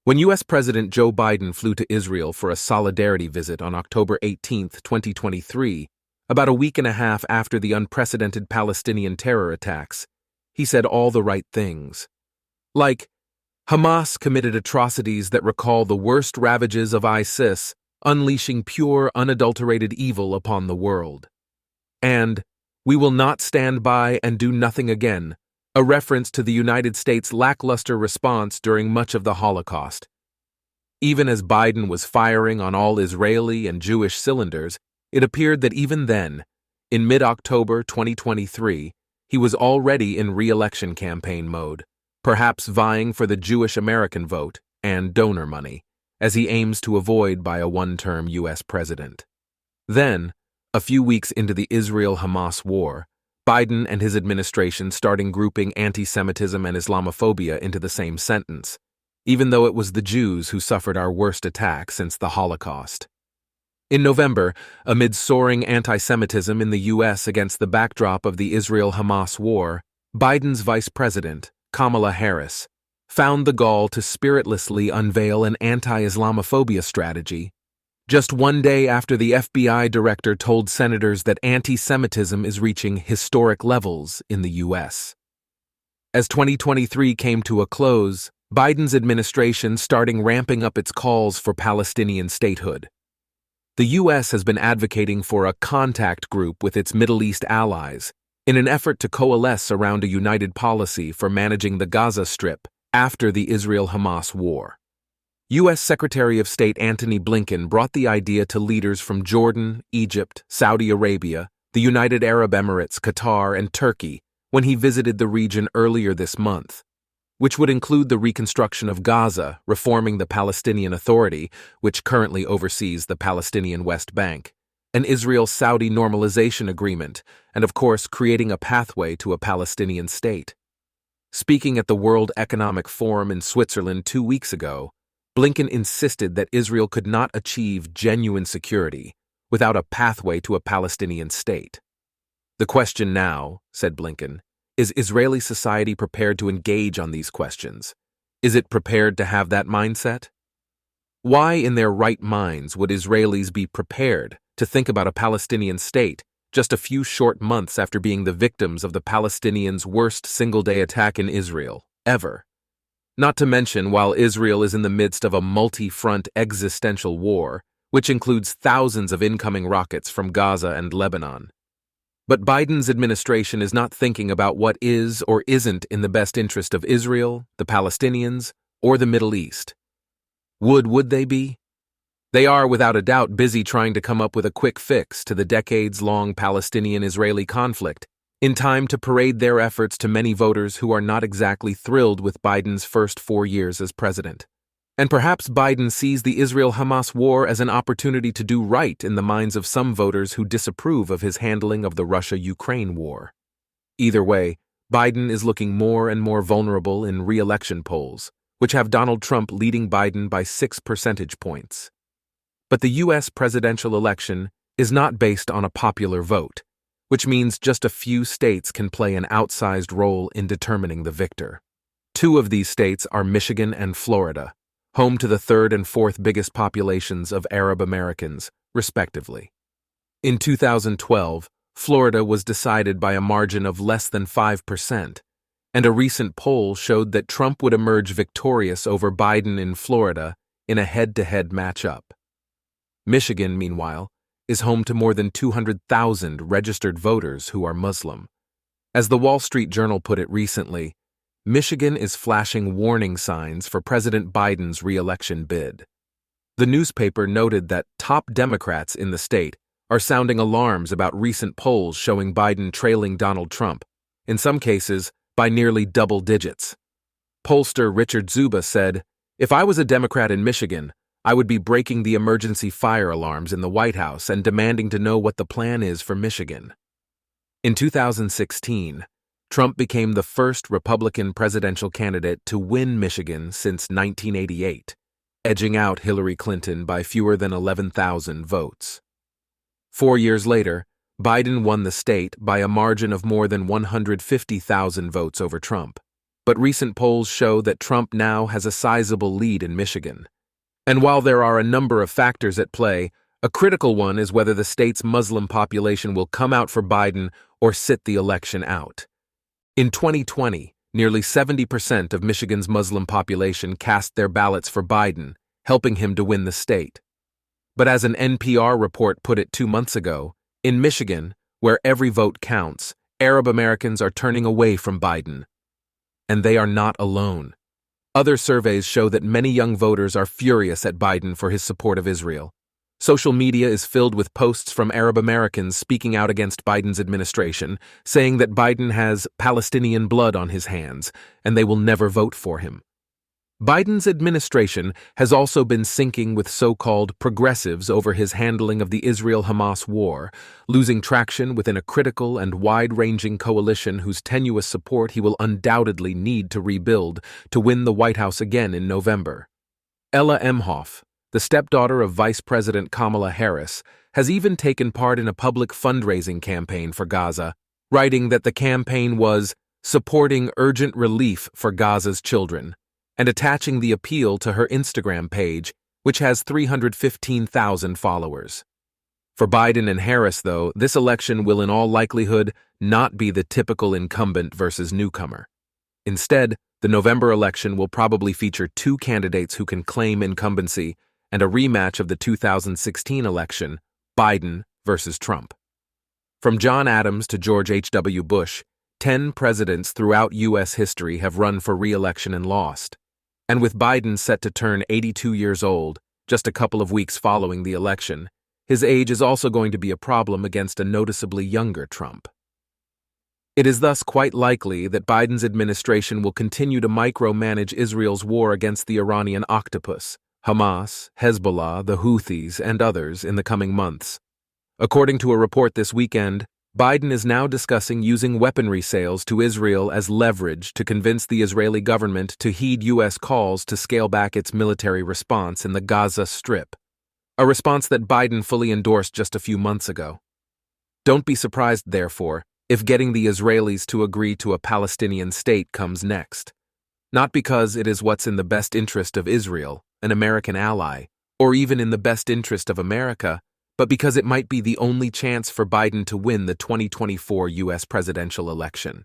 When U.S. President Joe Biden flew to Israel for a solidarity visit on October 18, 2023, about a week and a half after the unprecedented Palestinian terror attacks, he said all the right things. Like, Hamas committed atrocities that recall the worst ravages of ISIS, unleashing pure, unadulterated evil upon the world. And, we will not stand by and do nothing again, a reference to the United States' lackluster response during much of the Holocaust. Even as Biden was firing on all Israeli and Jewish cylinders, it appeared that even then, in mid-October 2023, he was already in re-election campaign mode, perhaps vying for the Jewish American vote and donor money, as he aims to avoid by a one-term U.S. president. Then, a few weeks into the Israel-Hamas war, Biden and his administration started grouping anti-Semitism and Islamophobia into the same sentence, even though it was the Jews who suffered our worst attack since the Holocaust. In November, amid soaring anti-Semitism in the U.S. against the backdrop of the Israel-Hamas war, Biden's vice president, Kamala Harris, found the gall to spiritlessly unveil an anti-Islamophobia strategy just one day after the FBI director told senators that anti-Semitism is reaching historic levels in the U.S. As 2023 came to a close, Biden's administration started ramping up its calls for Palestinian statehood. The U.S. has been advocating for a contact group with its Middle East allies in an effort to coalesce around a united policy for managing the Gaza Strip after the Israel-Hamas war. U.S. Secretary of State Antony Blinken brought the idea to leaders from Jordan, Egypt, Saudi Arabia, the United Arab Emirates, Qatar, and Turkey when he visited the region earlier this month, which would include the reconstruction of Gaza, reforming the Palestinian Authority, which currently oversees the Palestinian West Bank, an Israel-Saudi normalization agreement, and of course creating a pathway to a Palestinian state. Speaking at the World Economic Forum in Switzerland 2 weeks ago, Blinken insisted that Israel could not achieve genuine security without a pathway to a Palestinian state. The question now, said Blinken, is Israeli society prepared to engage on these questions? Is it prepared to have that mindset? Why in their right minds would Israelis be prepared to think about a Palestinian state just a few short months after being the victims of the Palestinians' worst single-day attack in Israel ever? Not to mention while Israel is in the midst of a multi-front existential war, which includes thousands of incoming rockets from Gaza and Lebanon. But Biden's administration is not thinking about what is or isn't in the best interest of Israel, the Palestinians, or the Middle East. Would they be? They are without a doubt busy trying to come up with a quick fix to the decades-long Palestinian-Israeli conflict, in time to parade their efforts to many voters who are not exactly thrilled with Biden's first 4 years as president. And perhaps Biden sees the Israel-Hamas war as an opportunity to do right in the minds of some voters who disapprove of his handling of the Russia-Ukraine war. Either way, Biden is looking more and more vulnerable in re-election polls, which have Donald Trump leading Biden by 6 percentage points. But the U.S. presidential election is not based on a popular vote, which means just a few states can play an outsized role in determining the victor. 2 of these states are Michigan and Florida, home to the 3rd and 4th biggest populations of Arab Americans, respectively. In 2012, Florida was decided by a margin of less than 5%, and a recent poll showed that Trump would emerge victorious over Biden in Florida in a head-to-head matchup. Michigan, meanwhile, is home to more than 200,000 registered voters who are Muslim. As the Wall Street Journal put it recently, Michigan is flashing warning signs for President Biden's re-election bid. The newspaper noted that top Democrats in the state are sounding alarms about recent polls showing Biden trailing Donald Trump, in some cases by nearly double digits. Pollster Richard Zuba said, "If I was a Democrat in Michigan, I would be breaking the emergency fire alarms in the White House and demanding to know what the plan is for Michigan." In 2016, Trump became the first Republican presidential candidate to win Michigan since 1988, edging out Hillary Clinton by fewer than 11,000 votes. 4 years later, Biden won the state by a margin of more than 150,000 votes over Trump. but recent polls show that Trump now has a sizable lead in Michigan. And while there are a number of factors at play, a critical one is whether the state's Muslim population will come out for Biden or sit the election out. In 2020, nearly 70% of Michigan's Muslim population cast their ballots for Biden, helping him to win the state. But as an NPR report put it 2 months ago, in Michigan, where every vote counts, Arab Americans are turning away from Biden. And they are not alone. Other surveys show that many young voters are furious at Biden for his support of Israel. Social media is filled with posts from Arab Americans speaking out against Biden's administration, saying that Biden has Palestinian blood on his hands, and they will never vote for him. Biden's administration has also been sinking with so-called progressives over his handling of the Israel-Hamas war, losing traction within a critical and wide-ranging coalition whose tenuous support he will undoubtedly need to rebuild to win the White House again in November. Ella Emhoff, the stepdaughter of Vice President Kamala Harris, has even taken part in a public fundraising campaign for Gaza, writing that the campaign was supporting urgent relief for Gaza's children, and attaching the appeal to her Instagram page, which has 315,000 followers. For Biden and Harris, though, this election will in all likelihood not be the typical incumbent versus newcomer. Instead, the November election will probably feature 2 candidates who can claim incumbency and a rematch of the 2016 election, Biden versus Trump. From John Adams to George H.W. Bush, 10 presidents throughout U.S. history have run for re-election and lost. And with Biden set to turn 82 years old, just a couple of weeks following the election, his age is also going to be a problem against a noticeably younger Trump. It is thus quite likely that Biden's administration will continue to micromanage Israel's war against the Iranian octopus, Hamas, Hezbollah, the Houthis, and others in the coming months. According to a report this weekend, Biden is now discussing using weaponry sales to Israel as leverage to convince the Israeli government to heed U.S. calls to scale back its military response in the Gaza Strip, a response that Biden fully endorsed just a few months ago. Don't be surprised, therefore, if getting the Israelis to agree to a Palestinian state comes next. Not because it is what's in the best interest of Israel, an American ally, or even in the best interest of America, but because it might be the only chance for Biden to win the 2024 U.S. presidential election.